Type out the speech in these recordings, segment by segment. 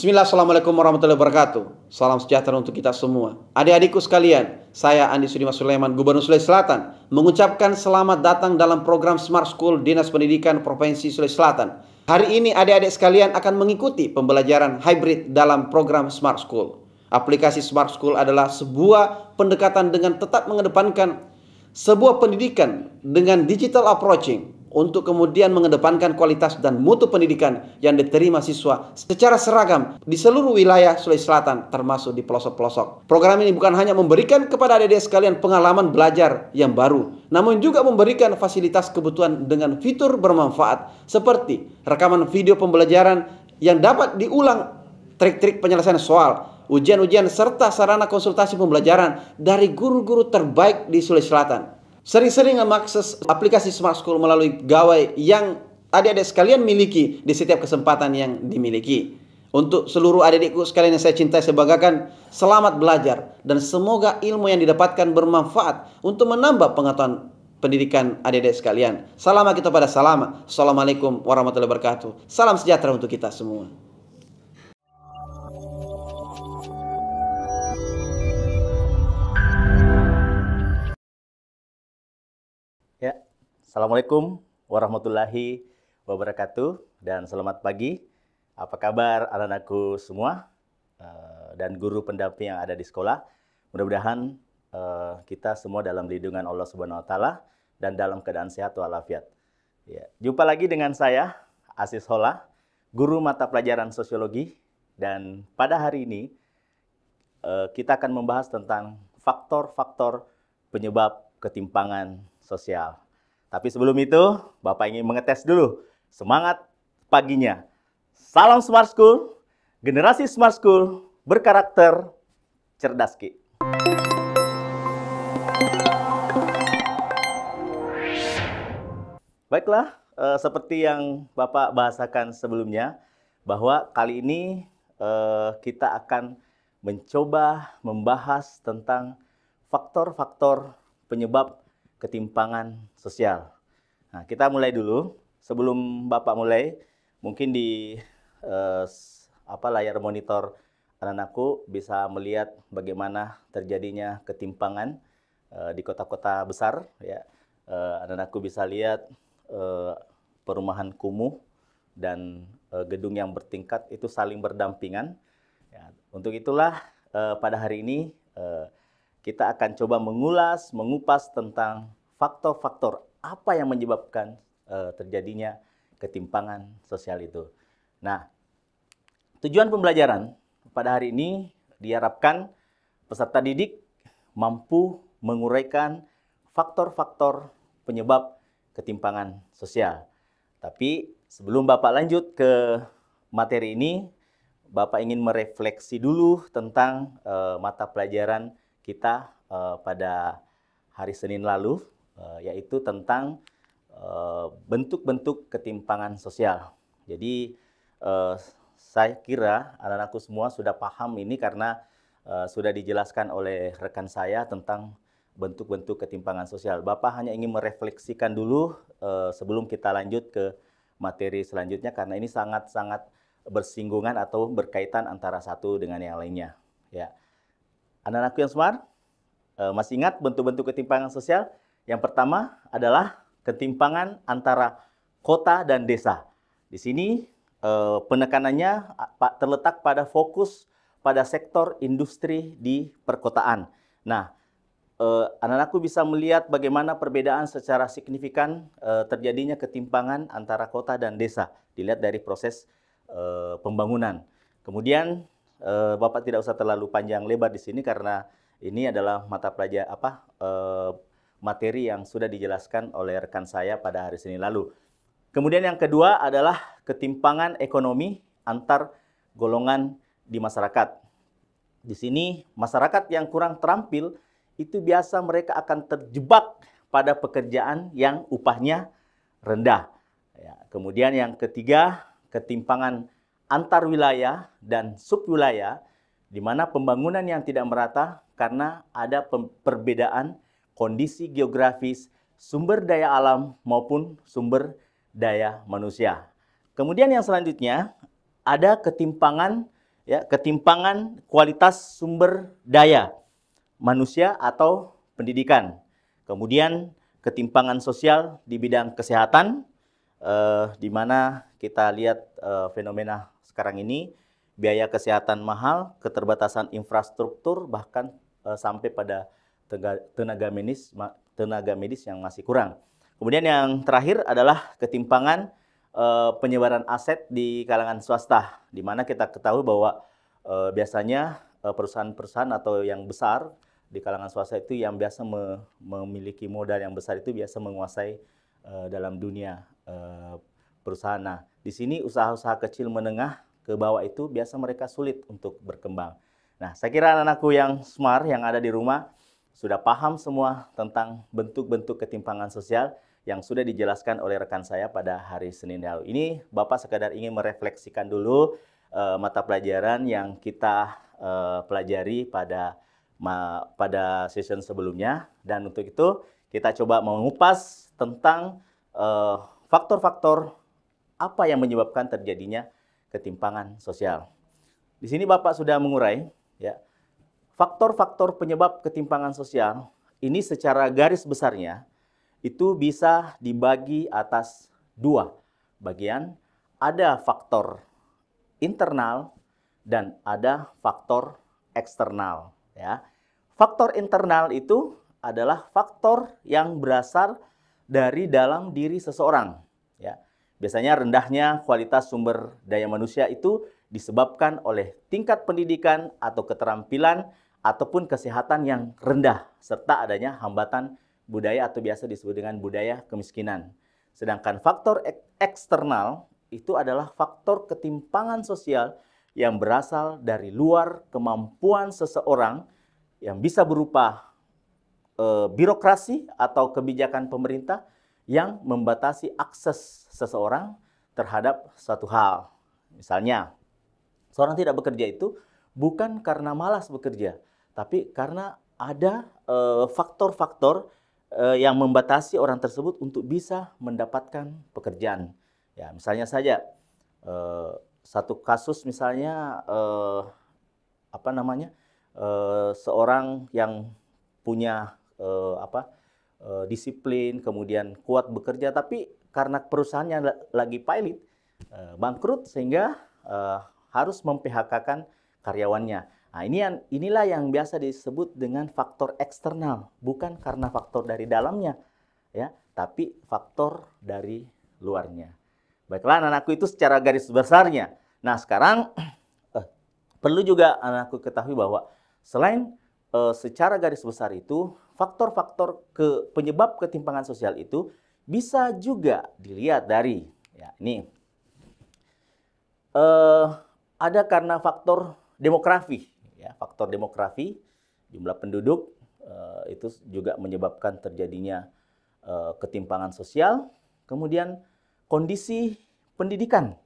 Bismillah, Assalamualaikum warahmatullahi wabarakatuh. Salam sejahtera untuk kita semua. Adik-adikku sekalian, saya Andi Sudimas Sulaiman, Gubernur Sulawesi Selatan, mengucapkan selamat datang dalam program Smart School Dinas Pendidikan Provinsi Sulawesi Selatan. Hari ini adik-adik sekalian akan mengikuti pembelajaran hybrid dalam program Smart School. Aplikasi Smart School adalah sebuah pendekatan dengan tetap mengedepankan sebuah pendidikan dengan digital approaching, untuk kemudian mengedepankan kualitas dan mutu pendidikan yang diterima siswa secara seragam di seluruh wilayah Sulawesi Selatan, termasuk di pelosok-pelosok. Program ini bukan hanya memberikan kepada adik-adik sekalian pengalaman belajar yang baru, namun juga memberikan fasilitas kebutuhan dengan fitur bermanfaat seperti rekaman video pembelajaran yang dapat diulang, trik-trik penyelesaian soal, ujian-ujian, serta sarana konsultasi pembelajaran dari guru-guru terbaik di Sulawesi Selatan. Sering-sering mengakses aplikasi Smart School melalui gawai yang adik-adik sekalian miliki di setiap kesempatan yang dimiliki. Untuk seluruh adik-adikku sekalian yang saya cintai, saya banggakan, selamat belajar dan semoga ilmu yang didapatkan bermanfaat untuk menambah pengetahuan pendidikan adik-adik sekalian. Salam kita pada salam. Assalamualaikum warahmatullahi wabarakatuh. Salam sejahtera untuk kita semua. Ya, Assalamualaikum warahmatullahi wabarakatuh dan selamat pagi. Apa kabar anak-anakku semua dan guru pendamping yang ada di sekolah? Mudah-mudahan kita semua dalam lindungan Allah Subhanahu Wa Taala dan dalam keadaan sehat walafiat. Ya, jumpa lagi dengan saya, Asis Hola, guru mata pelajaran sosiologi, dan pada hari ini kita akan membahas tentang faktor-faktor penyebab ketimpangan sosial. Tapi sebelum itu, Bapak ingin mengetes dulu semangat paginya. Salam Smart School, generasi Smart School berkarakter cerdas Ki. Baiklah, seperti yang Bapak bahasakan sebelumnya, bahwa kali ini kita akan mencoba membahas tentang faktor-faktor penyebab ketimpangan sosial. Nah, kita mulai dulu. Sebelum Bapak mulai, mungkin di layar monitor anak-anakku bisa melihat bagaimana terjadinya ketimpangan di kota-kota besar. Ya, anak-anakku bisa lihat perumahan kumuh dan gedung yang bertingkat itu saling berdampingan. Ya, untuk itulah pada hari ini kita akan coba mengupas tentang faktor-faktor apa yang menyebabkan terjadinya ketimpangan sosial itu. Nah, tujuan pembelajaran pada hari ini diharapkan peserta didik mampu menguraikan faktor-faktor penyebab ketimpangan sosial. Tapi sebelum Bapak lanjut ke materi ini, Bapak ingin merefleksi dulu tentang mata pelajaran kita pada hari Senin lalu, yaitu tentang bentuk-bentuk ketimpangan sosial. Jadi saya kira anak-anakku semua sudah paham ini karena sudah dijelaskan oleh rekan saya tentang bentuk-bentuk ketimpangan sosial. Bapak hanya ingin merefleksikan dulu sebelum kita lanjut ke materi selanjutnya, karena ini sangat-sangat bersinggungan atau berkaitan antara satu dengan yang lainnya. Ya. Anak-anakku yang smart, masih ingat bentuk-bentuk ketimpangan sosial? Yang pertama adalah ketimpangan antara kota dan desa. Di sini penekanannya terletak pada fokus pada sektor industri di perkotaan. Nah, anak-anakku bisa melihat bagaimana perbedaan secara signifikan terjadinya ketimpangan antara kota dan desa. Dilihat dari proses pembangunan. Kemudian Bapak tidak usah terlalu panjang lebar di sini karena ini adalah mata pelajaran materi yang sudah dijelaskan oleh rekan saya pada hari Senin lalu. Kemudian yang kedua adalah ketimpangan ekonomi antar golongan di masyarakat. Di sini masyarakat yang kurang terampil itu biasa mereka akan terjebak pada pekerjaan yang upahnya rendah. Ya, kemudian yang ketiga, ketimpangan antar wilayah dan subwilayah, di mana pembangunan yang tidak merata karena ada perbedaan kondisi geografis, sumber daya alam maupun sumber daya manusia. Kemudian yang selanjutnya ada ketimpangan ya, ketimpangan kualitas sumber daya manusia atau pendidikan. Kemudian ketimpangan sosial di bidang kesehatan, di mana kita lihat fenomena sekarang ini, biaya kesehatan mahal, keterbatasan infrastruktur, bahkan sampai pada tenaga medis yang masih kurang. Kemudian yang terakhir adalah ketimpangan penyebaran aset di kalangan swasta, di mana kita ketahui bahwa biasanya perusahaan-perusahaan atau yang besar di kalangan swasta itu yang biasa memiliki modal yang besar itu biasa menguasai dalam dunia perusahaan. Nah, di sini usaha-usaha kecil menengah ke bawah itu biasa mereka sulit untuk berkembang. Nah, saya kira anak-anakku yang smart yang ada di rumah sudah paham semua tentang bentuk-bentuk ketimpangan sosial yang sudah dijelaskan oleh rekan saya pada hari Senin lalu. Ini Bapak sekadar ingin merefleksikan dulu mata pelajaran yang kita pelajari pada session sebelumnya, dan untuk itu kita coba mengupas tentang faktor-faktor apa yang menyebabkan terjadinya ketimpangan sosial. Di sini Bapak sudah mengurai ya, faktor-faktor penyebab ketimpangan sosial ini secara garis besarnya itu bisa dibagi atas dua bagian. Ada faktor internal dan ada faktor eksternal. Ya. Faktor internal itu adalah faktor yang berasal dari dalam diri seseorang. Ya. Biasanya rendahnya kualitas sumber daya manusia itu disebabkan oleh tingkat pendidikan atau keterampilan ataupun kesehatan yang rendah, serta adanya hambatan budaya atau biasa disebut dengan budaya kemiskinan. Sedangkan faktor eksternal itu adalah faktor ketimpangan sosial yang berasal dari luar kemampuan seseorang, yang bisa berupa birokrasi atau kebijakan pemerintah yang membatasi akses seseorang terhadap suatu hal. Misalnya, seorang tidak bekerja itu bukan karena malas bekerja, tapi karena ada faktor-faktor yang membatasi orang tersebut untuk bisa mendapatkan pekerjaan. Ya, misalnya saja satu kasus misalnya seorang yang punya disiplin, kemudian kuat bekerja, tapi karena perusahaannya lagi pilot, bangkrut sehingga harus mem-PHK-kan karyawannya. Nah, inilah yang biasa disebut dengan faktor eksternal, bukan karena faktor dari dalamnya, ya, tapi faktor dari luarnya. Baiklah, anak-anakku itu secara garis besarnya. Nah, sekarang perlu juga anak-anakku ketahui bahwa selain secara garis besar itu, faktor-faktor penyebab ketimpangan sosial itu bisa juga dilihat dari, ya, ini ada karena faktor demografi. Ya, faktor demografi, jumlah penduduk itu juga menyebabkan terjadinya ketimpangan sosial. Kemudian kondisi pendidikan.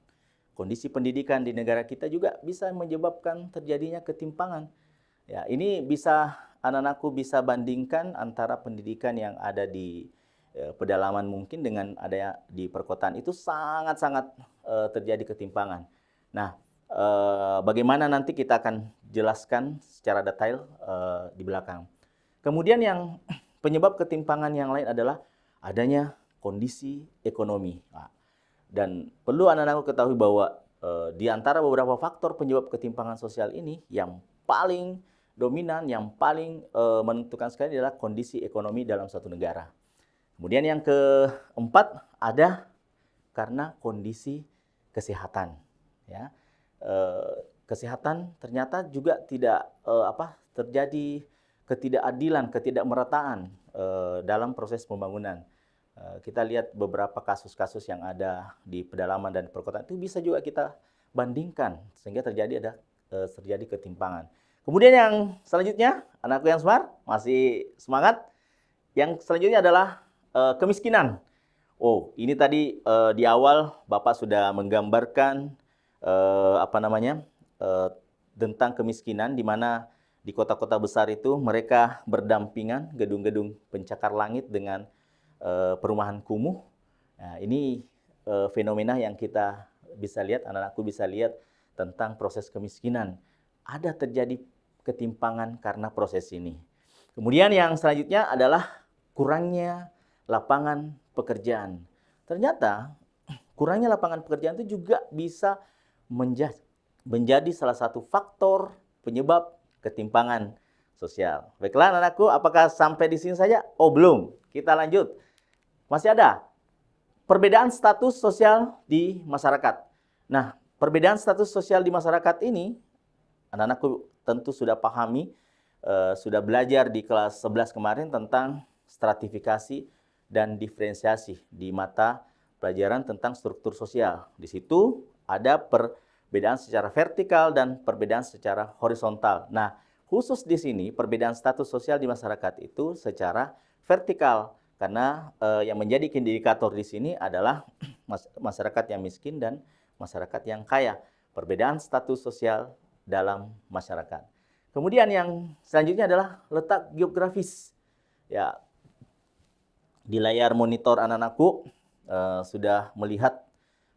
Kondisi pendidikan di negara kita juga bisa menyebabkan terjadinya ketimpangan. Ya, ini bisa anak-anakku bisa bandingkan antara pendidikan yang ada di pedalaman mungkin dengan ada di perkotaan, itu sangat-sangat terjadi ketimpangan. Nah, bagaimana nanti kita akan jelaskan secara detail di belakang. Kemudian yang penyebab ketimpangan yang lain adalah adanya kondisi ekonomi. Nah, dan perlu anak-anak ketahui bahwa di antara beberapa faktor penyebab ketimpangan sosial ini, yang paling dominan, yang paling menentukan sekali adalah kondisi ekonomi dalam suatu negara. Kemudian yang keempat ada karena kondisi kesehatan. Ya. Kesehatan ternyata juga tidak terjadi ketidakadilan, ketidakmerataan dalam proses pembangunan. Kita lihat beberapa kasus-kasus yang ada di pedalaman dan perkotaan itu bisa juga kita bandingkan sehingga terjadi ketimpangan. Kemudian yang selanjutnya, anakku yang smart, masih semangat. Yang selanjutnya adalah kemiskinan. Oh, ini tadi di awal Bapak sudah menggambarkan tentang kemiskinan, di mana di kota-kota besar itu mereka berdampingan gedung-gedung pencakar langit dengan perumahan kumuh. Nah, ini fenomena yang kita bisa lihat, anak-anakku bisa lihat tentang proses kemiskinan. Ada terjadi ketimpangan karena proses ini. Kemudian yang selanjutnya adalah kurangnya lapangan pekerjaan. Ternyata kurangnya lapangan pekerjaan itu juga bisa menjadi salah satu faktor penyebab ketimpangan sosial. Baiklah anak-anakku, apakah sampai di sini saja? Oh belum, kita lanjut. Masih ada perbedaan status sosial di masyarakat. Nah, perbedaan status sosial di masyarakat ini, anak-anakku tentu sudah pahami, sudah belajar di kelas 11 kemarin tentang stratifikasi dan diferensiasi di mata pelajaran tentang struktur sosial. Di situ ada perbedaan secara vertikal dan perbedaan secara horizontal. Nah, khusus di sini perbedaan status sosial di masyarakat itu secara vertikal karena yang menjadi indikator di sini adalah masyarakat yang miskin dan masyarakat yang kaya. Perbedaan status sosial dalam masyarakat. Kemudian yang selanjutnya adalah letak geografis. Ya, di layar monitor anak-anakku sudah melihat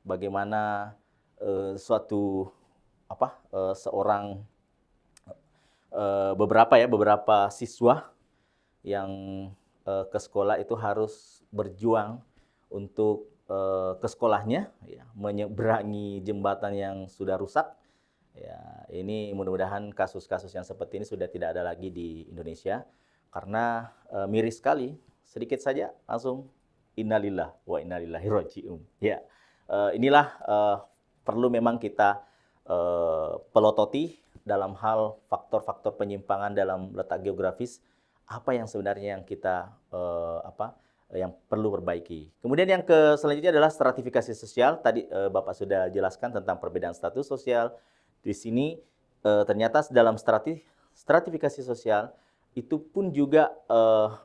bagaimana seorang beberapa siswa yang ke sekolah itu harus berjuang untuk ke sekolahnya, ya, menyeberangi jembatan yang sudah rusak. Ya, ini mudah-mudahan kasus-kasus yang seperti ini sudah tidak ada lagi di Indonesia karena miris sekali. Sedikit saja langsung innalillah wa inna ilaihi raji'un. Ya, inilah perlu memang kita pelototi dalam hal faktor-faktor penyimpangan dalam letak geografis, apa yang sebenarnya yang kita yang perlu perbaiki. Kemudian yang selanjutnya adalah stratifikasi sosial. Tadi Bapak sudah jelaskan tentang perbedaan status sosial. Di sini ternyata dalam stratifikasi sosial itu pun juga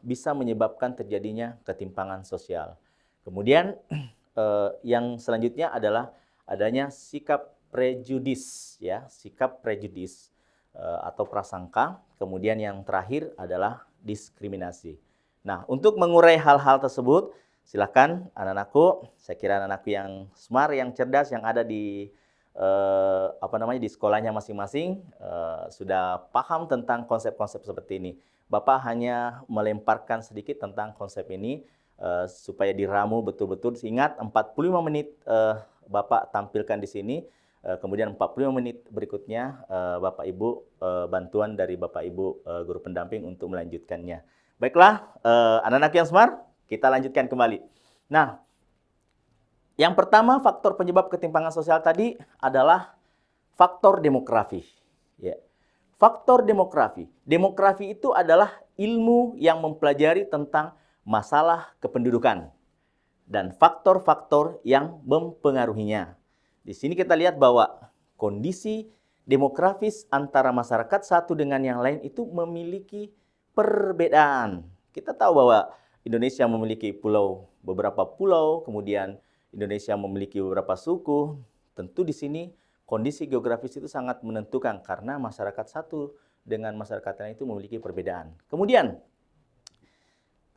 bisa menyebabkan terjadinya ketimpangan sosial. Kemudian yang selanjutnya adalah adanya sikap prejudis, ya, sikap prejudis atau prasangka. Kemudian yang terakhir adalah diskriminasi. Nah, untuk mengurai hal-hal tersebut, silakan anak-anakku, saya kira anak-anakku yang smart, yang cerdas, yang ada di di sekolahnya masing-masing sudah paham tentang konsep-konsep seperti ini. Bapak hanya melemparkan sedikit tentang konsep ini supaya diramu betul-betul. Ingat 45 menit Bapak tampilkan di sini, kemudian 45 menit berikutnya Bapak Ibu bantuan dari Bapak Ibu guru pendamping untuk melanjutkannya. Baiklah, anak-anak yang smart, kita lanjutkan kembali. Nah, yang pertama faktor penyebab ketimpangan sosial tadi adalah faktor demografi. Ya. Faktor demografi. Demografi itu adalah ilmu yang mempelajari tentang masalah kependudukan dan faktor-faktor yang mempengaruhinya. Di sini kita lihat bahwa kondisi demografis antara masyarakat satu dengan yang lain itu memiliki perbedaan. Kita tahu bahwa Indonesia memiliki beberapa pulau, kemudian Indonesia memiliki beberapa suku. Tentu di sini kondisi geografis itu sangat menentukan karena masyarakat satu dengan masyarakat lain itu memiliki perbedaan. Kemudian,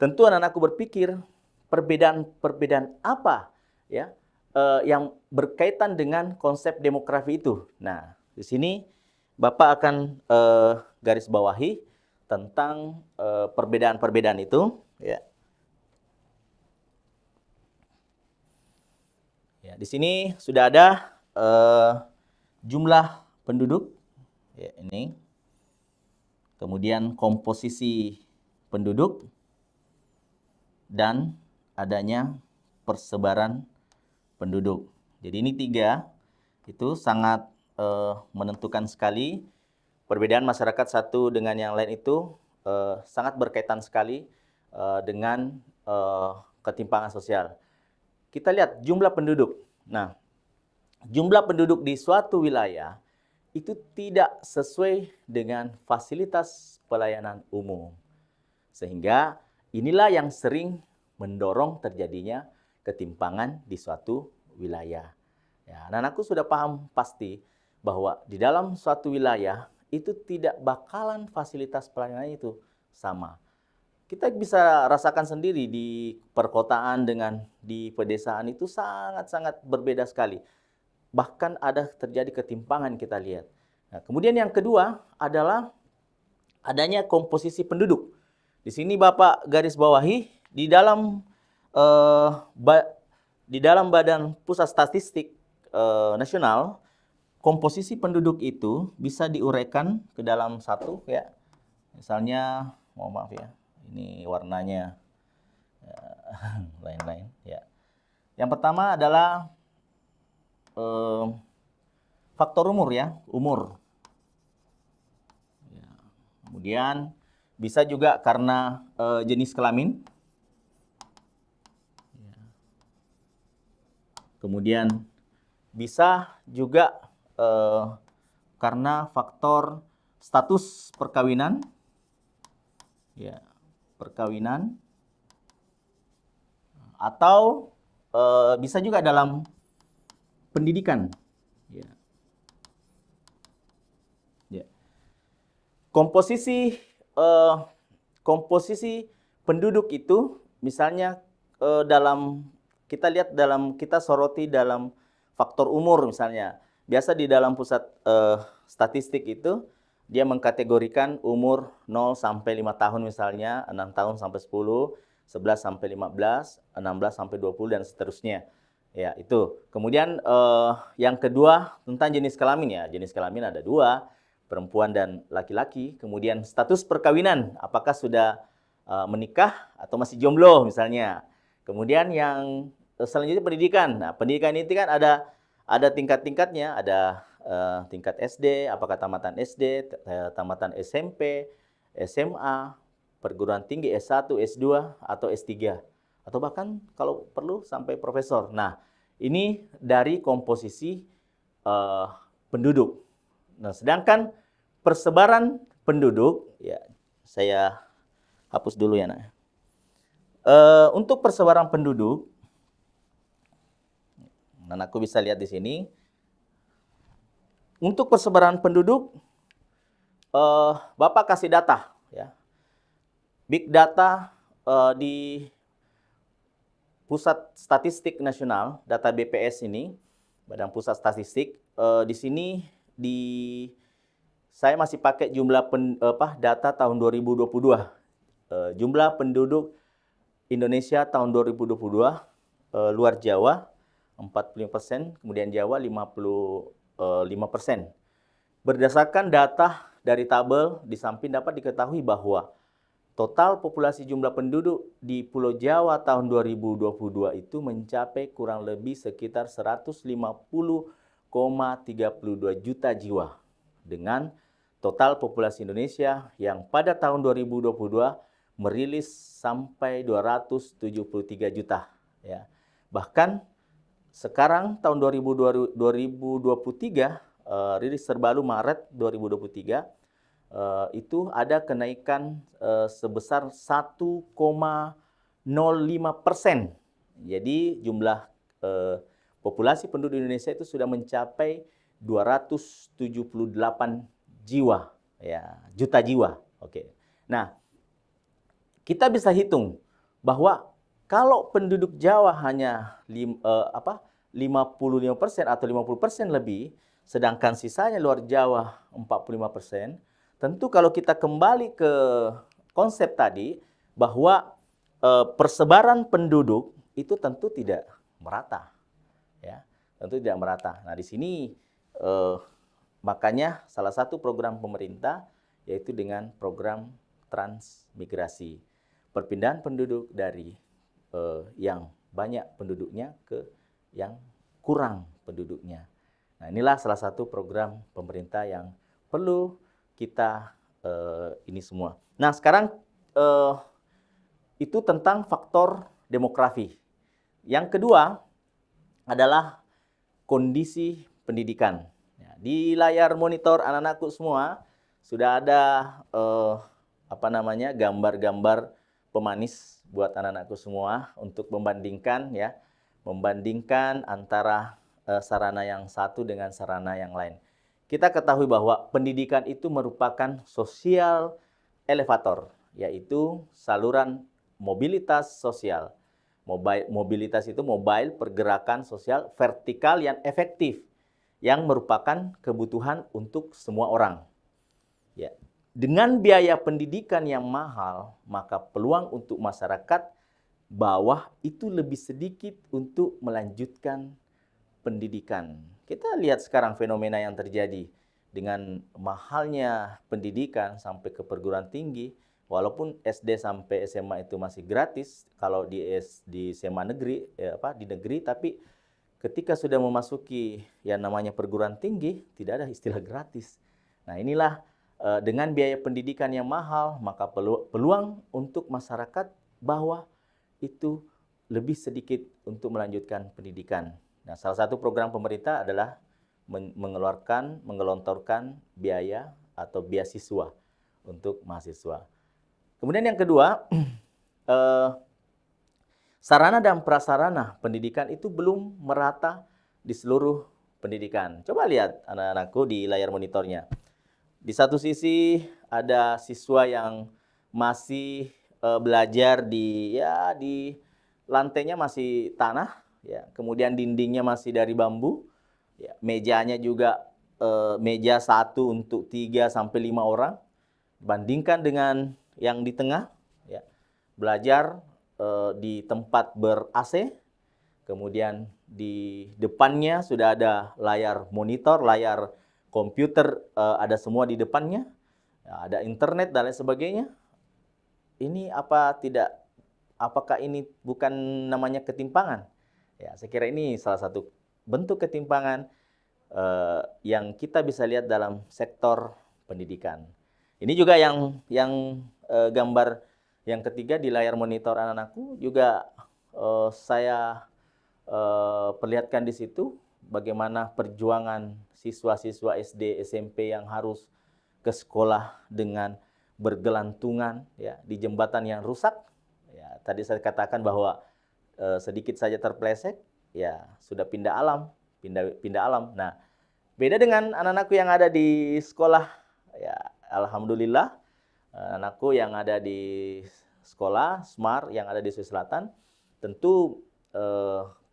tentu anak-anakku berpikir perbedaan apa ya yang berkaitan dengan konsep demografi itu. Nah, di sini Bapak akan garis bawahi tentang perbedaan-perbedaan itu. Ya. Ya, di sini sudah ada jumlah penduduk, ya, ini. Kemudian komposisi penduduk dan adanya persebaran penduduk. Jadi ini tiga, itu sangat menentukan sekali. Perbedaan masyarakat satu dengan yang lain itu sangat berkaitan sekali dengan ketimpangan sosial. Kita lihat jumlah penduduk. Nah, jumlah penduduk di suatu wilayah itu tidak sesuai dengan fasilitas pelayanan umum. Sehingga inilah yang sering mendorong terjadinya ketimpangan di suatu wilayah. Ya, anak-anakku sudah paham pasti bahwa di dalam suatu wilayah itu tidak bakalan fasilitas pelayanan itu sama. Kita bisa rasakan sendiri di perkotaan dengan di pedesaan itu sangat-sangat berbeda sekali. bahkan ada terjadi ketimpangan kita lihat. Nah, kemudian yang kedua adalah adanya komposisi penduduk. Di sini Bapak garis bawahi di dalam Badan Pusat Statistik Nasional, komposisi penduduk itu bisa diuraikan ke dalam satu ya. Misalnya, mohon maaf ya, ini warnanya lain-lain ya. Yang pertama adalah faktor umur ya, umur. Ya. Kemudian bisa juga karena jenis kelamin. Ya. Kemudian bisa juga karena faktor status perkawinan. Ya, perkawinan. Atau bisa juga dalam pendidikan. Ya. Ya. Komposisi penduduk itu misalnya kita soroti dalam faktor umur misalnya. Biasa di dalam pusat statistik itu dia mengkategorikan umur 0 sampai 5 tahun misalnya, 6 tahun sampai 10, 11 sampai 15, 16 sampai 20 dan seterusnya. Ya, itu. Kemudian yang kedua tentang jenis kelamin ya. Jenis kelamin ada dua, perempuan dan laki-laki. Kemudian status perkawinan, apakah sudah menikah atau masih jomblo misalnya. Kemudian yang selanjutnya pendidikan. Nah, pendidikan itu kan ada tingkat-tingkatnya, ada tingkat SD, apakah tamatan SD, tamatan SMP, SMA, perguruan tinggi S1, S2, atau S3. Atau bahkan kalau perlu sampai profesor. Nah, ini dari komposisi penduduk. Nah, sedangkan persebaran penduduk, ya saya hapus dulu ya, nak. Untuk persebaran penduduk, anakku bisa lihat di sini. Untuk persebaran penduduk, Bapak kasih data, ya. Big data di Pusat Statistik Nasional, data BPS ini, Badan Pusat Statistik. Di sini saya masih pakai jumlah data tahun 2022. Jumlah penduduk Indonesia tahun 2022, luar Jawa 45%, kemudian Jawa 55%. Berdasarkan data dari tabel di samping dapat diketahui bahwa total populasi jumlah penduduk di Pulau Jawa tahun 2022 itu mencapai kurang lebih sekitar 150,32 juta jiwa. Dengan total populasi Indonesia yang pada tahun 2022 merilis sampai 273 juta. Ya. Bahkan sekarang tahun 2023, rilis terbaru Maret 2023, itu ada kenaikan sebesar 1,05%. Jadi jumlah populasi penduduk Indonesia itu sudah mencapai 278 jiwa, ya, juta jiwa. Oke. Nah, kita bisa hitung bahwa kalau penduduk Jawa hanya 55% atau 50% lebih, sedangkan sisanya luar Jawa 45%, tentu kalau kita kembali ke konsep tadi bahwa persebaran penduduk itu tentu tidak merata, ya, tentu tidak merata. Nah, di sini makanya salah satu program pemerintah yaitu dengan program transmigrasi, perpindahan penduduk dari yang banyak penduduknya ke yang kurang penduduknya. Nah, inilah salah satu program pemerintah yang perlu kita ini semua. Nah, sekarang itu tentang faktor demografi. Yang kedua adalah kondisi pendidikan. Ya, di layar monitor anak-anakku semua sudah ada gambar-gambar pemanis buat anak-anakku semua untuk membandingkan, ya, membandingkan antara sarana yang satu dengan sarana yang lain. Kita ketahui bahwa pendidikan itu merupakan sosial elevator, yaitu saluran mobilitas sosial. Mobilitas itu mobile, pergerakan sosial vertikal yang efektif yang merupakan kebutuhan untuk semua orang. Ya. Dengan biaya pendidikan yang mahal, maka peluang untuk masyarakat bawah itu lebih sedikit untuk melanjutkan pendidikan. Kita lihat sekarang fenomena yang terjadi dengan mahalnya pendidikan sampai ke perguruan tinggi, walaupun SD sampai SMA itu masih gratis kalau di SMA negeri, di negeri, tapi ketika sudah memasuki yang namanya perguruan tinggi, tidak ada istilah gratis. Nah, inilah dengan biaya pendidikan yang mahal, maka peluang untuk masyarakat bawah itu lebih sedikit untuk melanjutkan pendidikan. Nah, salah satu program pemerintah adalah menggelontorkan biaya atau beasiswa untuk mahasiswa. Kemudian yang kedua, sarana dan prasarana pendidikan itu belum merata di seluruh pendidikan. Coba lihat anak-anakku di layar monitornya. Di satu sisi ada siswa yang masih belajar di lantainya masih tanah, ya. Kemudian dindingnya masih dari bambu, ya. Mejanya juga meja 1 untuk 3 sampai 5 orang. Bandingkan dengan yang di tengah, ya. Belajar di tempat ber-AC, kemudian di depannya sudah ada layar monitor, layar komputer, ada semua di depannya, ada internet dan lain sebagainya. Ini apakah ini bukan namanya ketimpangan? Ya, saya kira ini salah satu bentuk ketimpangan yang kita bisa lihat dalam sektor pendidikan. Ini juga yang gambar yang ketiga di layar monitor anak-anakku juga saya perlihatkan di situ bagaimana perjuangan siswa-siswa SD, SMP yang harus ke sekolah dengan bergelantungan, ya, di jembatan yang rusak. Ya, tadi saya katakan bahwa sedikit saja terpeleset, ya sudah pindah alam. Nah, beda dengan anak-anakku yang ada di sekolah, ya alhamdulillah, anakku yang ada di sekolah Smart yang ada di Sulawesi Selatan, tentu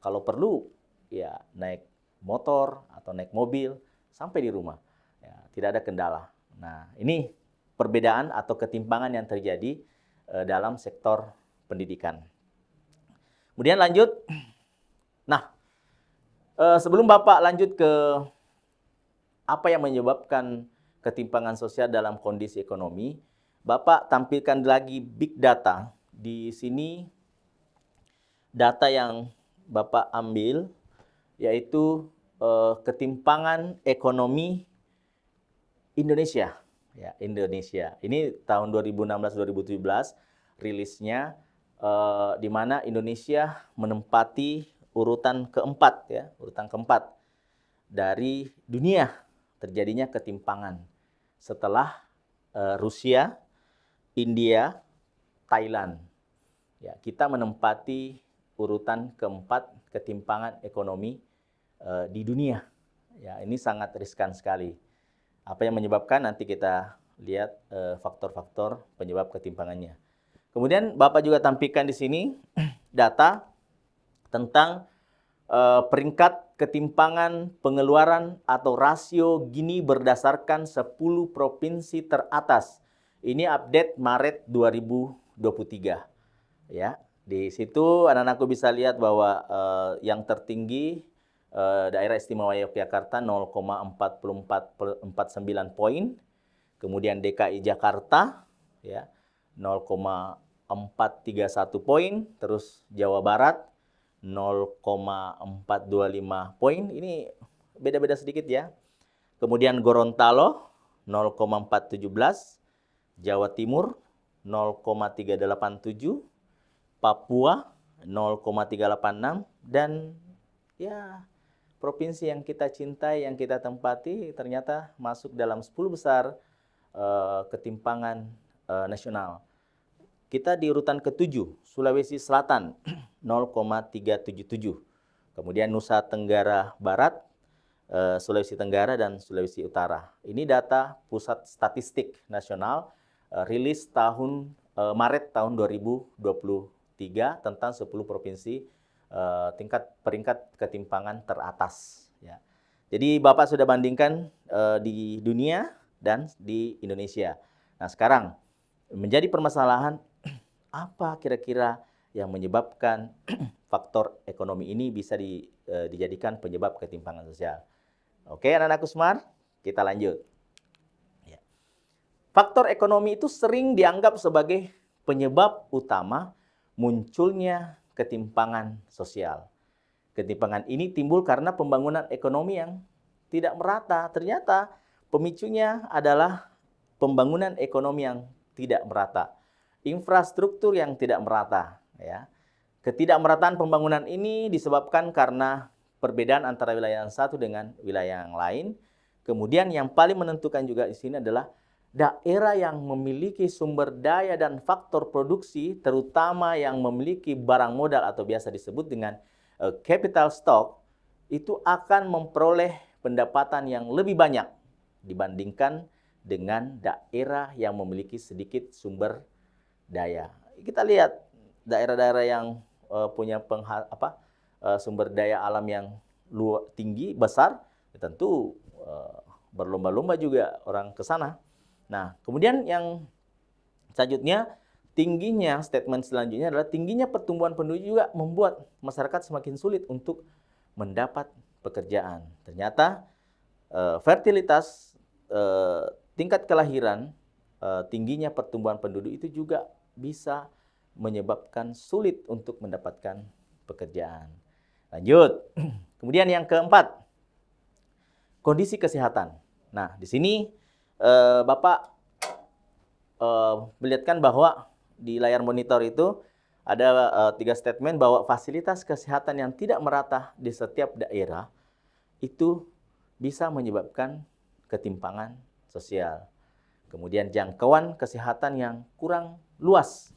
kalau perlu ya naik motor atau naik mobil sampai di rumah, ya, tidak ada kendala. Nah, ini perbedaan atau ketimpangan yang terjadi dalam sektor pendidikan. Kemudian lanjut, nah sebelum Bapak lanjut ke apa yang menyebabkan ketimpangan sosial dalam kondisi ekonomi, Bapak tampilkan lagi big data. Di sini data yang Bapak ambil yaitu ketimpangan ekonomi Indonesia. Ya, Indonesia. Ini tahun 2016-2017 rilisnya, di mana Indonesia menempati urutan keempat, ya, urutan keempat dari dunia terjadinya ketimpangan setelah Rusia, India, Thailand. Ya, kita menempati urutan keempat ketimpangan ekonomi di dunia. Ya, ini sangat riskan sekali. Apa yang menyebabkan, nanti kita lihat faktor-faktor penyebab ketimpangannya. Kemudian Bapak juga tampilkan di sini data tentang peringkat ketimpangan pengeluaran atau rasio Gini berdasarkan 10 provinsi teratas. Ini update Maret 2023. Ya, di situ anak-anakku bisa lihat bahwa yang tertinggi Daerah Istimewa Yogyakarta 0,4449 poin. Kemudian DKI Jakarta ya 0,431 poin, terus Jawa Barat 0,425 poin. Ini beda-beda sedikit ya. Kemudian Gorontalo 0,417, Jawa Timur 0,387, Papua 0,386, dan ya provinsi yang kita cintai, yang kita tempati ternyata masuk dalam 10 besar ketimpangan nasional. Kita di urutan ke-7, Sulawesi Selatan 0,377. Kemudian Nusa Tenggara Barat, Sulawesi Tenggara, dan Sulawesi Utara. Ini data Pusat Statistik Nasional rilis tahun Maret tahun 2023 tentang 10 provinsi tingkat peringkat ketimpangan teratas. Ya. Jadi Bapak sudah bandingkan di dunia dan di Indonesia. Nah, sekarang menjadi permasalahan apa kira-kira yang menyebabkan faktor ekonomi ini bisa dijadikan penyebab ketimpangan sosial. Oke, anak-anakku smart, kita lanjut. Ya. Faktor ekonomi itu sering dianggap sebagai penyebab utama munculnya ketimpangan sosial. Ketimpangan ini timbul karena pembangunan ekonomi yang tidak merata. Ternyata pemicunya adalah pembangunan ekonomi yang tidak merata. Infrastruktur yang tidak merata. Ya. Ketidakmerataan pembangunan ini disebabkan karena perbedaan antara wilayah yang satu dengan wilayah yang lain. Kemudian yang paling menentukan juga di sini adalah daerah yang memiliki sumber daya dan faktor produksi, terutama yang memiliki barang modal atau biasa disebut dengan capital stock, itu akan memperoleh pendapatan yang lebih banyak dibandingkan dengan daerah yang memiliki sedikit sumber daya. Kita lihat daerah-daerah yang punya sumber daya alam yang tinggi, besar, tentu berlomba-lomba juga orang ke sana. Nah, kemudian yang selanjutnya, statement selanjutnya adalah tingginya pertumbuhan penduduk juga membuat masyarakat semakin sulit untuk mendapat pekerjaan. Ternyata fertilitas, tingkat kelahiran, tingginya pertumbuhan penduduk itu juga bisa menyebabkan sulit untuk mendapatkan pekerjaan. Lanjut. Kemudian yang keempat, kondisi kesehatan. Nah, di sini Bapak melihatkan bahwa di layar monitor itu ada 3 statement bahwa fasilitas kesehatan yang tidak merata di setiap daerah itu bisa menyebabkan ketimpangan sosial. Kemudian jangkauan kesehatan yang kurang luas.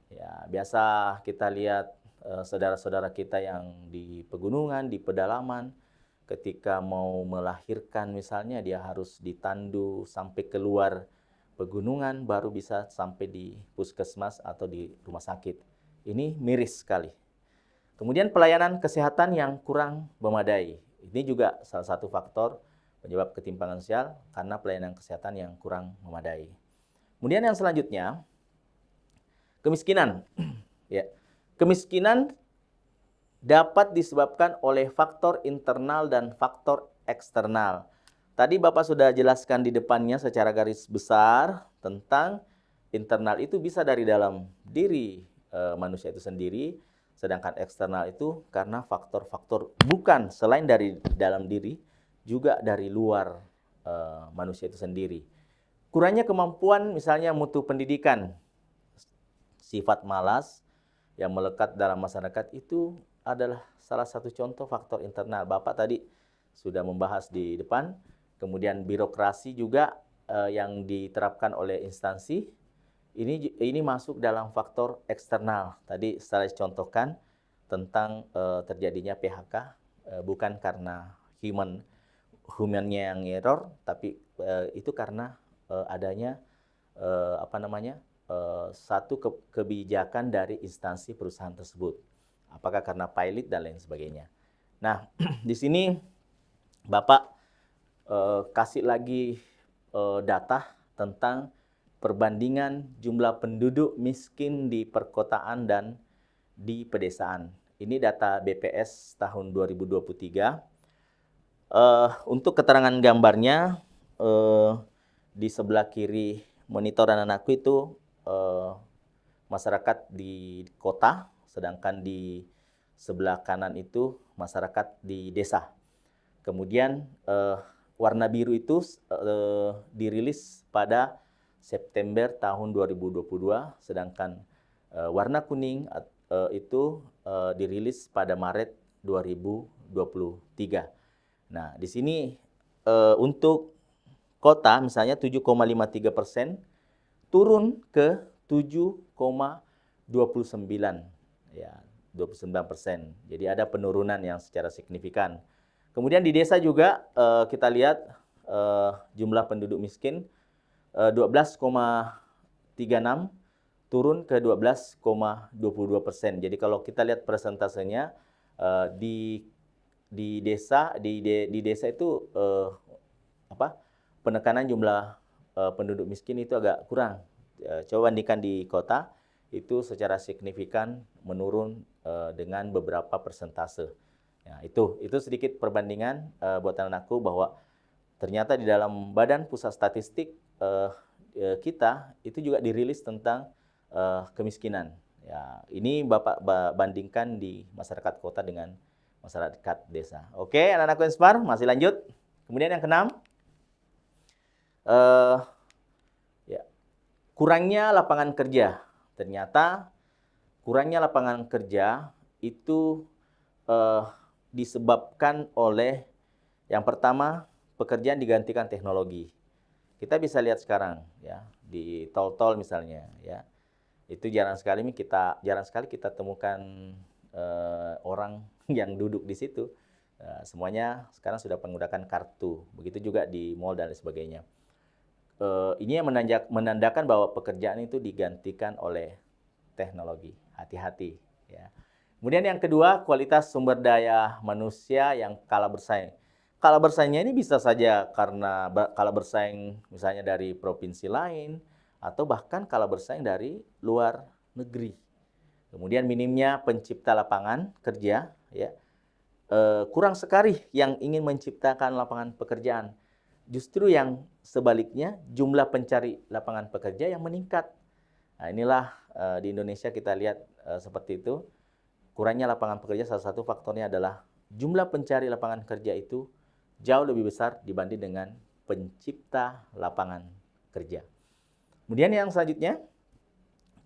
Ya, biasa kita lihat saudara-saudara kita yang di pegunungan, di pedalaman, ketika mau melahirkan misalnya dia harus ditandu sampai keluar pegunungan baru bisa sampai di puskesmas atau di rumah sakit. Ini miris sekali. Kemudian pelayanan kesehatan yang kurang memadai. Ini juga salah satu faktor penyebab ketimpangan sosial karena pelayanan kesehatan yang kurang memadai. Kemudian yang selanjutnya, kemiskinan. Ya. Kemiskinan dapat disebabkan oleh faktor internal dan faktor eksternal. Tadi Bapak sudah jelaskan di depannya secara garis besar tentang internal itu bisa dari dalam diri manusia itu sendiri, sedangkan eksternal itu karena faktor-faktor bukan selain dari dalam diri, juga dari luar manusia itu sendiri. Kurangnya kemampuan misalnya mutu pendidikan, sifat malas yang melekat dalam masyarakat itu adalah salah satu contoh faktor internal. Bapak tadi sudah membahas di depan. Kemudian birokrasi juga yang diterapkan oleh instansi, ini masuk dalam faktor eksternal. Tadi saya contohkan tentang terjadinya PHK, bukan karena humannya yang error, tapi itu karena adanya satu kebijakan dari instansi perusahaan tersebut. Apakah karena pilot dan lain sebagainya. Nah, di sini Bapak kasih lagi data tentang perbandingan jumlah penduduk miskin di perkotaan dan di pedesaan. Ini data BPS tahun 2023. Untuk keterangan gambarnya, di sebelah kiri monitor anak-anakku itu masyarakat di kota, sedangkan di sebelah kanan itu masyarakat di desa. Kemudian warna biru itu dirilis pada September tahun 2022, sedangkan warna kuning itu dirilis pada Maret 2023. Nah, di sini untuk kota misalnya 7,53% turun ke 7,29, ya 29%. Jadi ada penurunan yang secara signifikan. Kemudian di desa juga kita lihat jumlah penduduk miskin 12,36 turun ke 12,22%. Jadi kalau kita lihat persentasenya di di desa itu apa penekanan jumlah penduduk miskin itu agak kurang. Coba bandingkan di kota itu secara signifikan menurun dengan beberapa persentase. Ya, itu sedikit perbandingan buat anakku bahwa ternyata di dalam Badan Pusat Statistik kita itu juga dirilis tentang kemiskinan. Ya, ini Bapak bandingkan di masyarakat kota dengan masyarakat desa. Oke, anak-anakku yang smart, masih lanjut. Kemudian yang keenam, ya, kurangnya lapangan kerja. Ternyata kurangnya lapangan kerja itu disebabkan oleh yang pertama, pekerjaan digantikan teknologi. Kita bisa lihat sekarang ya di tol-tol misalnya ya. Itu jarang sekali kita temukan orang yang duduk di situ. Semuanya sekarang sudah menggunakan kartu. Begitu juga di mall dan lain sebagainya. Ini yang menandakan bahwa pekerjaan itu digantikan oleh teknologi. Hati-hati ya. Kemudian yang kedua, kualitas sumber daya manusia yang kalah bersaing. Kalah bersaingnya ini bisa saja karena kalah bersaing misalnya dari provinsi lain atau bahkan kalah bersaing dari luar negeri. Kemudian minimnya pencipta lapangan kerja, ya kurang sekali yang ingin menciptakan lapangan pekerjaan. Justru yang sebaliknya jumlah pencari lapangan pekerja yang meningkat. Nah, inilah di Indonesia kita lihat seperti itu. Kurangnya lapangan pekerja salah satu faktornya adalah jumlah pencari lapangan kerja itu jauh lebih besar dibanding dengan pencipta lapangan kerja. Kemudian yang selanjutnya,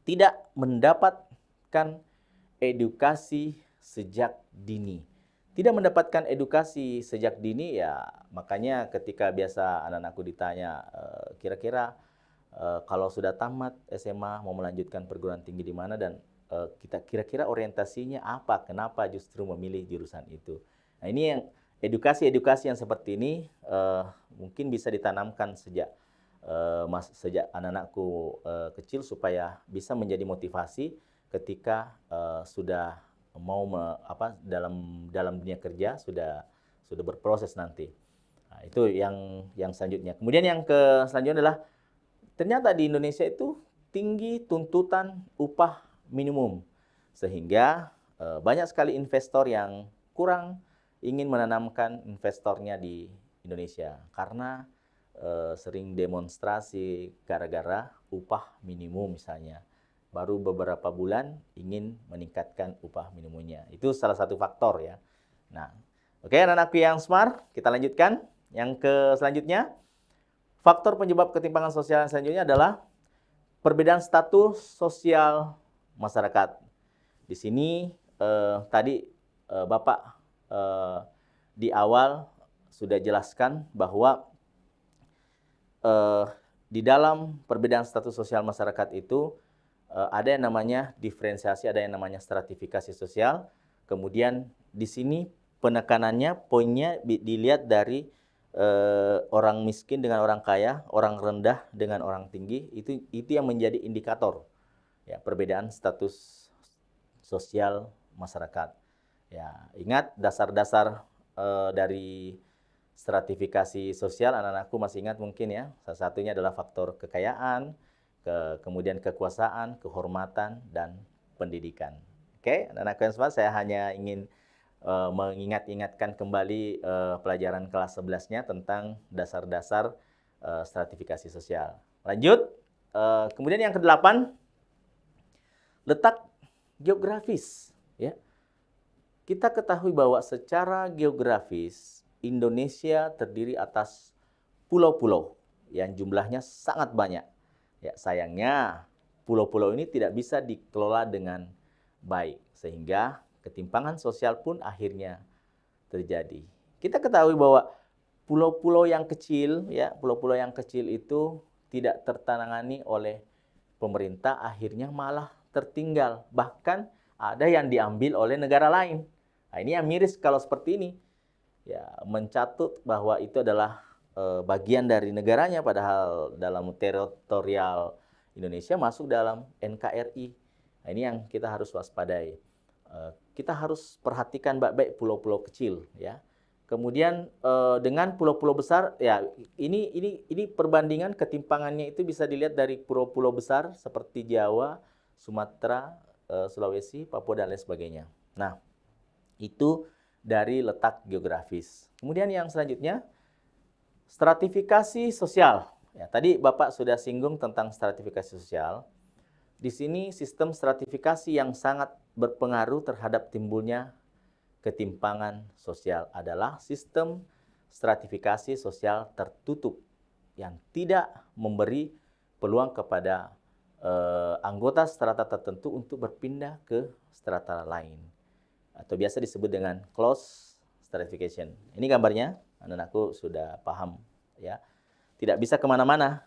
tidak mendapatkan edukasi sejak dini. Tidak mendapatkan edukasi sejak dini ya makanya ketika biasa anak-anakku ditanya kira-kira kalau sudah tamat SMA mau melanjutkan perguruan tinggi di mana dan kita kira-kira orientasinya apa, kenapa justru memilih jurusan itu. Nah ini yang edukasi-edukasi yang seperti ini mungkin bisa ditanamkan sejak anak-anakku kecil supaya bisa menjadi motivasi ketika sudah mau dalam dunia kerja sudah berproses nanti. Nah, itu yang selanjutnya. Kemudian yang selanjutnya adalah ternyata di Indonesia itu tinggi tuntutan upah minimum sehingga banyak sekali investor yang kurang ingin menanamkan investornya di Indonesia karena sering demonstrasi gara-gara upah minimum misalnya. Baru beberapa bulan ingin meningkatkan upah minimumnya. Itu salah satu faktor ya. Nah, oke anak-anakku yang smart, kita lanjutkan. Yang selanjutnya, faktor penyebab ketimpangan sosial yang selanjutnya adalah perbedaan status sosial masyarakat. Di sini tadi Bapak di awal sudah jelaskan bahwa di dalam perbedaan status sosial masyarakat itu ada yang namanya diferensiasi, ada yang namanya stratifikasi sosial. Kemudian di sini penekanannya, poinnya dilihat dari orang miskin dengan orang kaya, orang rendah dengan orang tinggi. Itu yang menjadi indikator ya perbedaan status sosial masyarakat. Ya, ingat dasar-dasar dari stratifikasi sosial anak-anakku masih ingat mungkin ya. Salah satunya adalah faktor kekayaan, kemudian kekuasaan, kehormatan, dan pendidikan. Oke, anak-anakku yang semua, saya hanya ingin mengingat-ingatkan kembali pelajaran kelas 11-nya tentang dasar-dasar stratifikasi sosial. Lanjut, kemudian yang ke-8, letak geografis. Ya. Kita ketahui bahwa secara geografis, Indonesia terdiri atas pulau-pulau yang jumlahnya sangat banyak. Ya, sayangnya pulau-pulau ini tidak bisa dikelola dengan baik sehingga ketimpangan sosial pun akhirnya terjadi. Kita ketahui bahwa pulau-pulau yang kecil itu tidak tertangani oleh pemerintah, akhirnya malah tertinggal. Bahkan ada yang diambil oleh negara lain. Nah, ini yang miris kalau seperti ini. Ya, mencatut bahwa itu adalah bagian dari negaranya padahal dalam teritorial Indonesia masuk dalam NKRI. Nah, ini yang kita harus waspadai. kita harus perhatikan baik-baik pulau-pulau kecil, ya. Kemudian dengan pulau-pulau besar, ya ini perbandingan ketimpangannya itu bisa dilihat dari pulau-pulau besar seperti Jawa, Sumatera, Sulawesi, Papua dan lain sebagainya. Nah, itu dari letak geografis. Kemudian yang selanjutnya, stratifikasi sosial. Ya, tadi Bapak sudah singgung tentang stratifikasi sosial. Di sini sistem stratifikasi yang sangat berpengaruh terhadap timbulnya ketimpangan sosial adalah sistem stratifikasi sosial tertutup yang tidak memberi peluang kepada anggota strata tertentu untuk berpindah ke strata lain, atau biasa disebut dengan close stratification. Ini gambarnya, anak-anakku sudah paham, ya. Tidak bisa kemana-mana.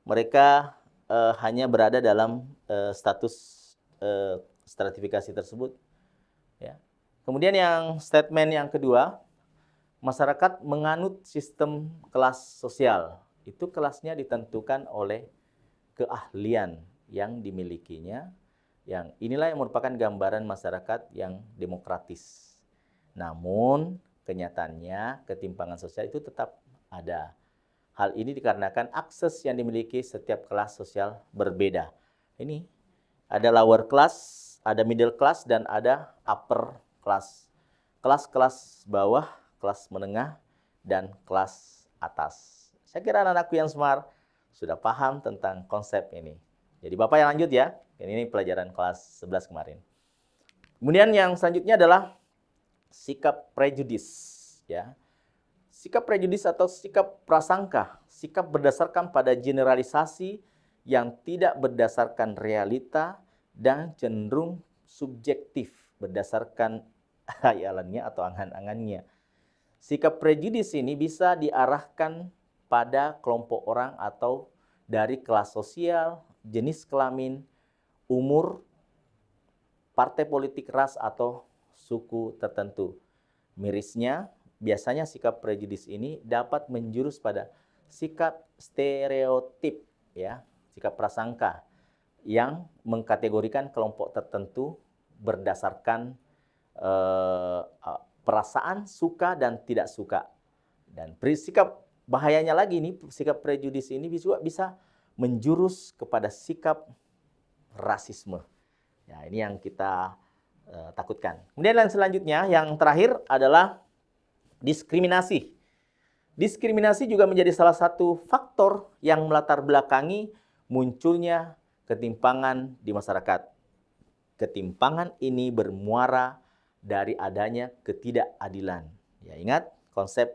Mereka hanya berada dalam status stratifikasi tersebut. Ya. Kemudian yang statement yang kedua, masyarakat menganut sistem kelas sosial. Itu kelasnya ditentukan oleh keahlian yang dimilikinya. Yang inilah yang merupakan gambaran masyarakat yang demokratis. Namun kenyataannya ketimpangan sosial itu tetap ada. Hal ini dikarenakan akses yang dimiliki setiap kelas sosial berbeda. Ini ada lower class, ada middle class, dan ada upper class. Kelas-kelas bawah, kelas menengah, dan kelas atas. Saya kira anak-anakku yang smart sudah paham tentang konsep ini. Jadi Bapak yang lanjut ya. Ini pelajaran kelas 11 kemarin. Kemudian yang selanjutnya adalah sikap prejudis, ya. Sikap prejudis atau sikap prasangka, sikap berdasarkan pada generalisasi yang tidak berdasarkan realita dan cenderung subjektif berdasarkan hayalannya atau angan-angannya. Sikap prejudis ini bisa diarahkan pada kelompok orang atau dari kelas sosial, jenis kelamin, umur, partai politik, ras, atau suku tertentu. Mirisnya, biasanya sikap prejudis ini dapat menjurus pada sikap stereotip, ya, sikap prasangka yang mengkategorikan kelompok tertentu berdasarkan perasaan suka dan tidak suka. Dan sikap bahayanya lagi nih, sikap prejudis ini juga bisa menjurus kepada sikap rasisme. Ya, ini yang kita takutkan. Kemudian yang selanjutnya, yang terakhir adalah diskriminasi. Diskriminasi juga menjadi salah satu faktor yang melatar belakangi munculnya ketimpangan di masyarakat. Ketimpangan ini bermuara dari adanya ketidakadilan. Ya, ingat konsep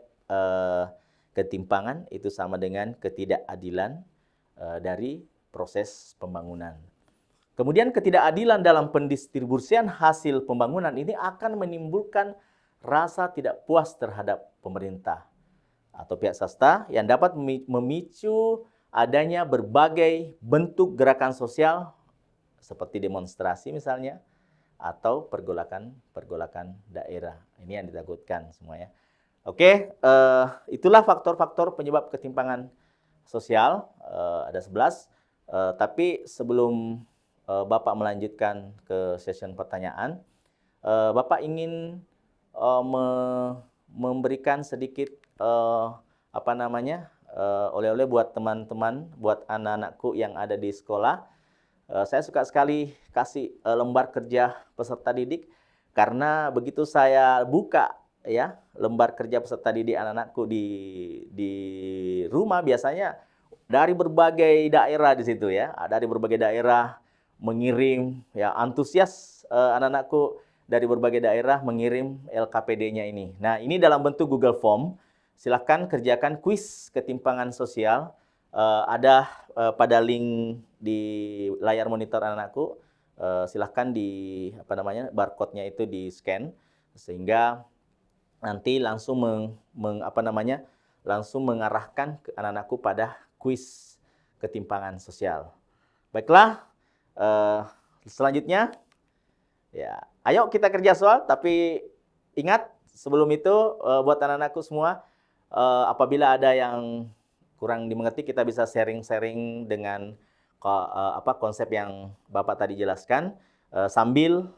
ketimpangan itu sama dengan ketidakadilan dari proses pembangunan. Kemudian ketidakadilan dalam pendistribusian hasil pembangunan ini akan menimbulkan rasa tidak puas terhadap pemerintah atau pihak swasta yang dapat memicu adanya berbagai bentuk gerakan sosial seperti demonstrasi misalnya atau pergolakan daerah. Ini yang ditakutkan semuanya. Oke, itulah faktor-faktor penyebab ketimpangan sosial, ada 11. Tapi sebelum Bapak melanjutkan ke session pertanyaan, Bapak ingin memberikan sedikit oleh-oleh buat teman-teman, buat anak-anakku yang ada di sekolah. Saya suka sekali kasih lembar kerja peserta didik karena begitu saya buka ya lembar kerja peserta didik anak-anakku di rumah, biasanya dari berbagai daerah di situ ya, dari berbagai daerah mengirim ya, antusias anak-anakku dari berbagai daerah mengirim LKPD-nya ini. Nah, ini dalam bentuk Google Form. Silahkan kerjakan kuis ketimpangan sosial. Ada pada link di layar monitor anak-anakku. Silahkan barcode-nya itu di-scan sehingga nanti langsung langsung mengarahkan ke anak-anakku pada kuis ketimpangan sosial. Baiklah, selanjutnya ya, ayo kita kerja soal, tapi ingat sebelum itu buat anak-anakku semua, apabila ada yang kurang dimengerti, kita bisa sharing-sharing dengan konsep yang Bapak tadi jelaskan, sambil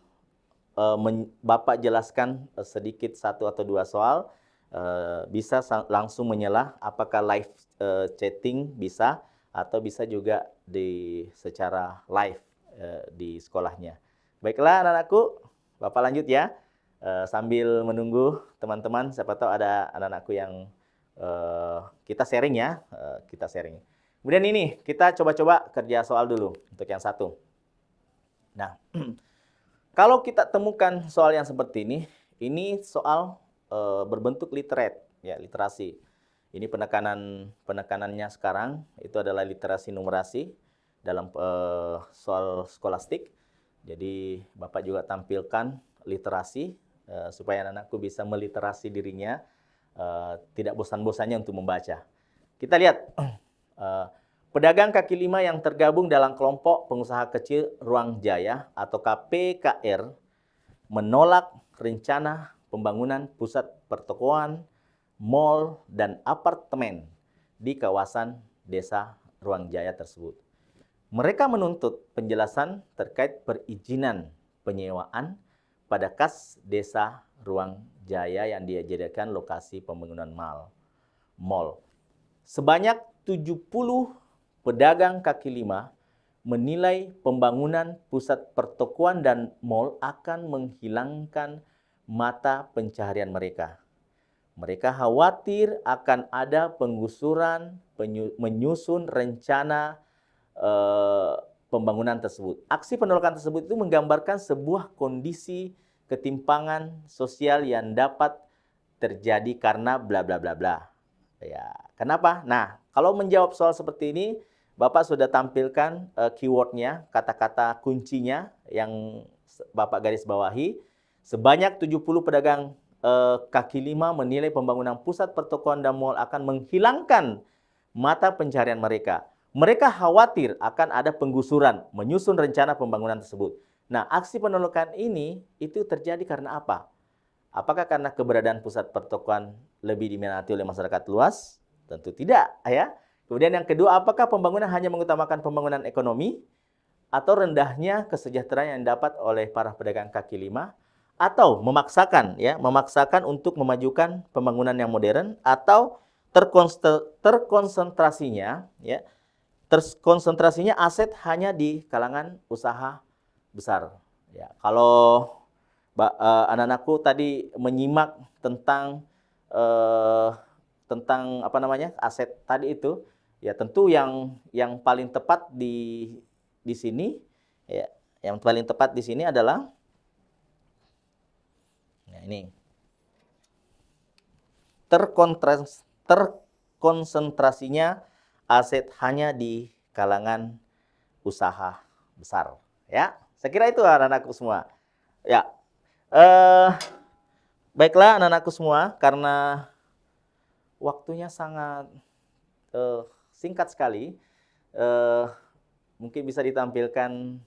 Bapak jelaskan sedikit satu atau dua soal, bisa langsung menyelah apakah live chatting bisa, atau bisa juga secara live di sekolahnya. Baiklah anak-anakku, Bapak lanjut ya. Sambil menunggu teman-teman, siapa tahu ada anak-anakku yang kita sharing ya, kita sharing. Kemudian ini, kita coba-coba kerja soal dulu untuk yang satu. Nah, kalau kita temukan soal yang seperti ini soal berbentuk literate, ya literasi. Ini penekanannya sekarang itu adalah literasi numerasi dalam soal skolastik. Jadi Bapak juga tampilkan literasi supaya anak-anakku bisa meliterasi dirinya, tidak bosan-bosannya untuk membaca. Kita lihat pedagang kaki lima yang tergabung dalam kelompok pengusaha kecil Ruang Jaya atau KPKR menolak rencana pembangunan pusat pertokoan, mal, dan apartemen di kawasan desa Ruang Jaya tersebut. Mereka menuntut penjelasan terkait perizinan penyewaan pada kas desa Ruang Jaya yang dijadikan lokasi pembangunan mal. Sebanyak 70 pedagang kaki lima menilai pembangunan pusat pertokoan dan mal akan menghilangkan mata pencaharian mereka. Mereka khawatir akan ada penggusuran, menyusun rencana pembangunan tersebut. Aksi penolakan tersebut itu menggambarkan sebuah kondisi ketimpangan sosial yang dapat terjadi karena bla bla bla bla. Ya, kenapa? Nah, kalau menjawab soal seperti ini, Bapak sudah tampilkan keywordnya, kata-kata kuncinya yang Bapak garis bawahi. Sebanyak 70 pedagang kaki lima menilai pembangunan pusat pertokoan dan mal akan menghilangkan mata pencaharian mereka. Mereka khawatir akan ada penggusuran, menyusun rencana pembangunan tersebut. Nah, aksi penolakan ini itu terjadi karena apa? Apakah karena keberadaan pusat pertokoan lebih diminati oleh masyarakat luas? Tentu tidak, ya. Kemudian yang kedua, apakah pembangunan hanya mengutamakan pembangunan ekonomi atau rendahnya kesejahteraan yang dapat oleh para pedagang kaki lima? Atau memaksakan untuk memajukan pembangunan yang modern, atau terkonsentrasinya aset hanya di kalangan usaha besar. Ya, kalau anak-anakku tadi menyimak tentang aset tadi itu, ya tentu yang paling tepat di sini, ya, yang paling tepat di sini adalah ini terkonsentrasinya aset hanya di kalangan usaha besar. Ya, saya kira itu anak-anakku semua. Ya, baiklah anak-anakku semua, karena waktunya sangat singkat sekali, mungkin bisa ditampilkan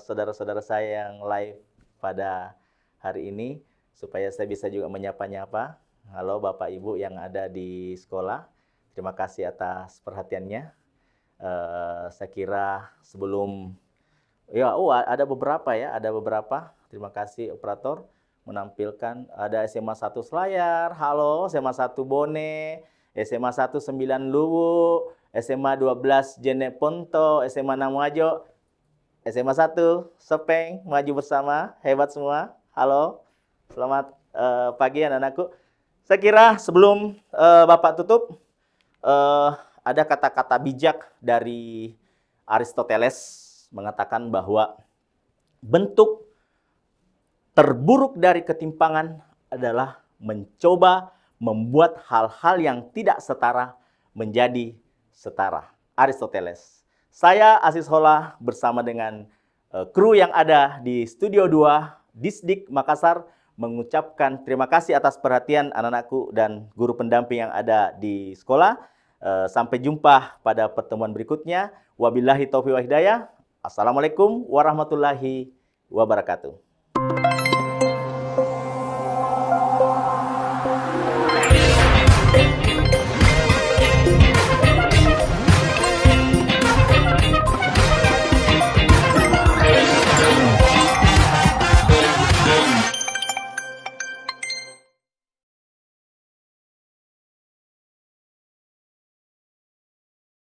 saudara-saudara saya yang live pada hari ini, supaya saya bisa juga menyapa-nyapa. Halo Bapak Ibu yang ada di sekolah, terima kasih atas perhatiannya. Saya kira sebelum, ada beberapa. Terima kasih operator menampilkan. Ada SMA 1 Selayar, halo, SMA 1 Bone, SMA 1 9 Luwu, SMA 12 Jeneponto, SMA Namuajo, SMA 1 Sepeng, maju bersama, hebat semua. Halo, selamat pagi anak-anakku. Saya kira sebelum Bapak tutup, ada kata-kata bijak dari Aristoteles mengatakan bahwa bentuk terburuk dari ketimpangan adalah mencoba membuat hal-hal yang tidak setara menjadi setara. Aristoteles. Saya Asis Hola bersama dengan kru yang ada di Studio 2 Disdik Makassar mengucapkan terima kasih atas perhatian anak-anakku dan guru pendamping yang ada di sekolah. Sampai jumpa pada pertemuan berikutnya. Wabillahi taufiq wa hidayah. Assalamualaikum warahmatullahi wabarakatuh.